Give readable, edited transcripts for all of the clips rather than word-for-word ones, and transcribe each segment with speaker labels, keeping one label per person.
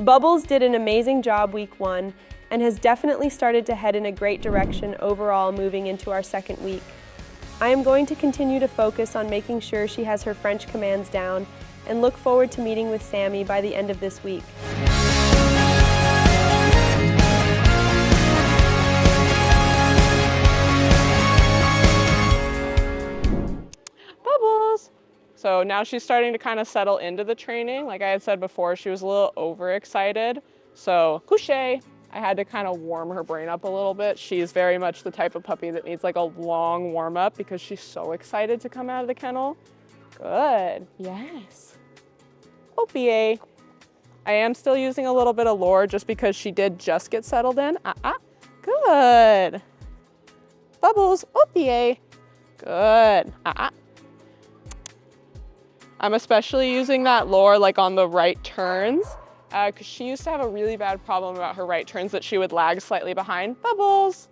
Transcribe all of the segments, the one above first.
Speaker 1: Bubbles did an amazing job week 1 and has definitely started to head in a great direction overall moving into our second week. I am going to continue to focus on making sure she has her French commands down and look forward to meeting with Sammy by the end of this week.
Speaker 2: Bubbles! So now she's starting to kind of settle into the training. Like I had said before, she was a little overexcited. So couche, I had to kind of warm her brain up a little bit. She's very much the type of puppy that needs like a long warm up because she's so excited to come out of the kennel. Good, yes. Opie. I am still using a little bit of lure just because she did just get settled in. Good. Bubbles, Opie. Good. I'm especially using that lure like on the right turns because she used to have a really bad problem about her right turns that she would lag slightly behind. Bubbles.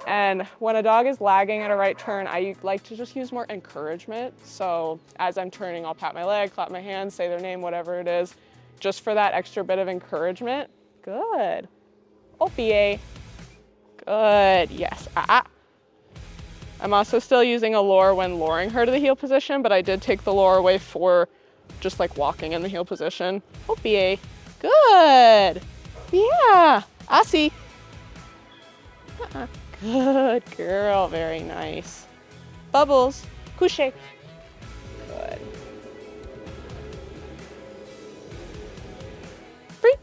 Speaker 2: And when a dog is lagging at a right turn, I like to just use more encouragement. So as I'm turning, I'll pat my leg, clap my hands, say their name, whatever it is, just for that extra bit of encouragement. Good. Opie. Good, yes. I'm also still using a lure when luring her to the heel position, but I did take the lure away for just like walking in the heel position. Opie. Good. Yeah. Asi. Good girl, very nice. Bubbles, couche. Good. Free.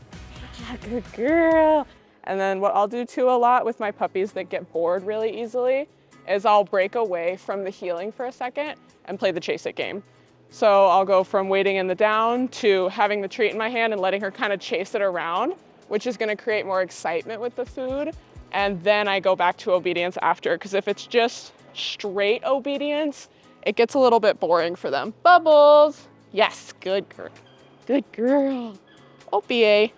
Speaker 2: Good girl. And then what I'll do too a lot with my puppies that get bored really easily is I'll break away from the heeling for a second and play the chase it game. So I'll go from waiting in the down to having the treat in my hand and letting her kind of chase it around, which is gonna create more excitement with the food. And then I go back to obedience after, because if it's just straight obedience, it gets a little bit boring for them. Bubbles. Yes, good girl. Good girl. Opie.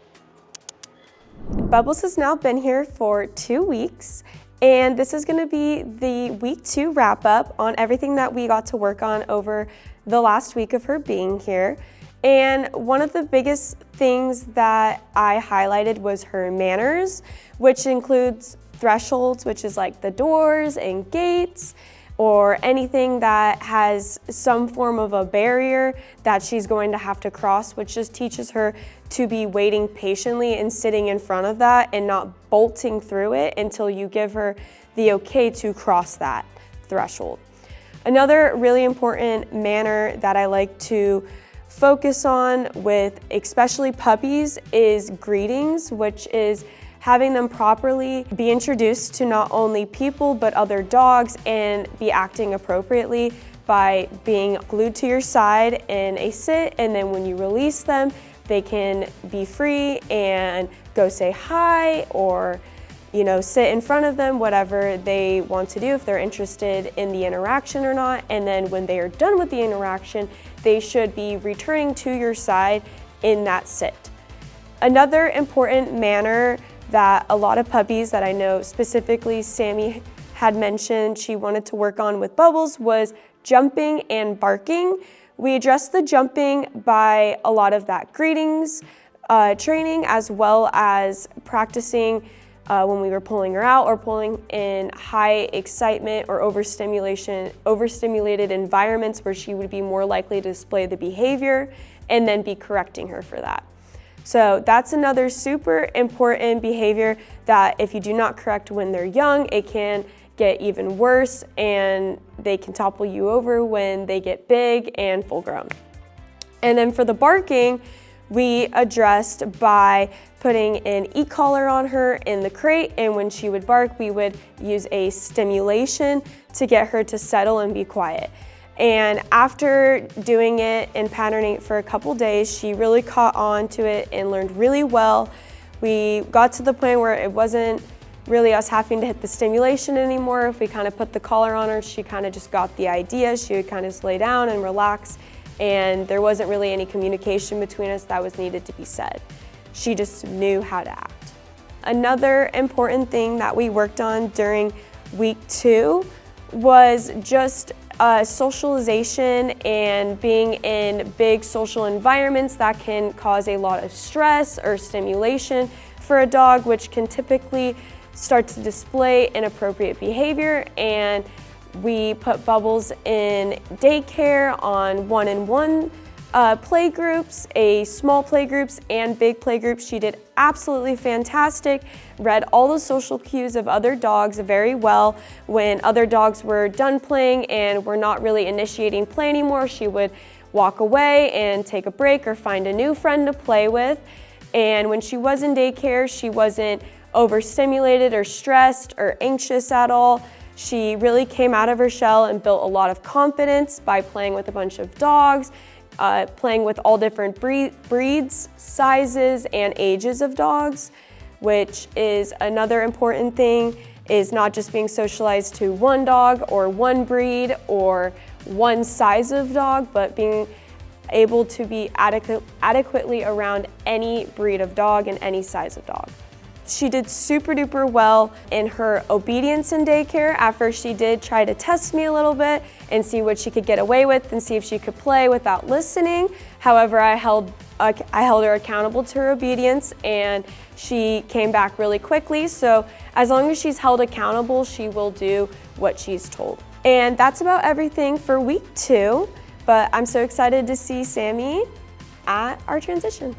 Speaker 1: Bubbles has now been here for 2 weeks, and this is gonna be the week 2 wrap up on everything that we got to work on over the last week of her being here. And one of the biggest things that I highlighted was her manners, which includes thresholds, which is like the doors and gates, or anything that has some form of a barrier that she's going to have to cross, which just teaches her to be waiting patiently and sitting in front of that and not bolting through it until you give her the okay to cross that threshold. Another really important manner that I like to focus on with especially puppies is greetings, which is having them properly be introduced to not only people but other dogs and be acting appropriately by being glued to your side in a sit, and then when you release them, they can be free and go say hi or sit in front of them, whatever they want to do if they're interested in the interaction or not. And then when they are done with the interaction, they should be returning to your side in that sit. Another important manner that a lot of puppies that I know, specifically Sammy had mentioned she wanted to work on with Bubbles, was jumping and barking. We addressed the jumping by a lot of that greetings training, as well as practicing when we were pulling her out or pulling in high excitement or overstimulated environments where she would be more likely to display the behavior, and then be correcting her for that. So that's another super important behavior that if you do not correct when they're young, it can get even worse and they can topple you over when they get big and full grown. And then for the barking, we addressed by putting an e-collar on her in the crate, and when she would bark, we would use a stimulation to get her to settle and be quiet. And after doing it and patterning it for a couple days, she really caught on to it and learned really well. We got to the point where it wasn't really us having to hit the stimulation anymore. If we kind of put the collar on her, she kind of just got the idea. She would kind of just lay down and relax, and there wasn't really any communication between us that was needed to be said. She just knew how to act. Another important thing that we worked on during week 2 was just socialization and being in big social environments that can cause a lot of stress or stimulation for a dog, which can typically start to display inappropriate behavior. And we put Bubbles in daycare on one-on-one play groups, small play groups and big play groups. She did absolutely fantastic, read all the social cues of other dogs very well. When other dogs were done playing and were not really initiating play anymore, she would walk away and take a break or find a new friend to play with. And when she was in daycare, she wasn't overstimulated or stressed or anxious at all. She really came out of her shell and built a lot of confidence by playing with a bunch of dogs, playing with all different breeds, sizes, and ages of dogs, which is another important thing, is not just being socialized to one dog or one breed or one size of dog, but being able to be adequately around any breed of dog and any size of dog. She did super duper well in her obedience in daycare. At first she did try to test me a little bit and see what she could get away with and see if she could play without listening. However, I held her accountable to her obedience and she came back really quickly. So as long as she's held accountable, she will do what she's told. And that's about everything for week 2, but I'm so excited to see Sammy at our transition.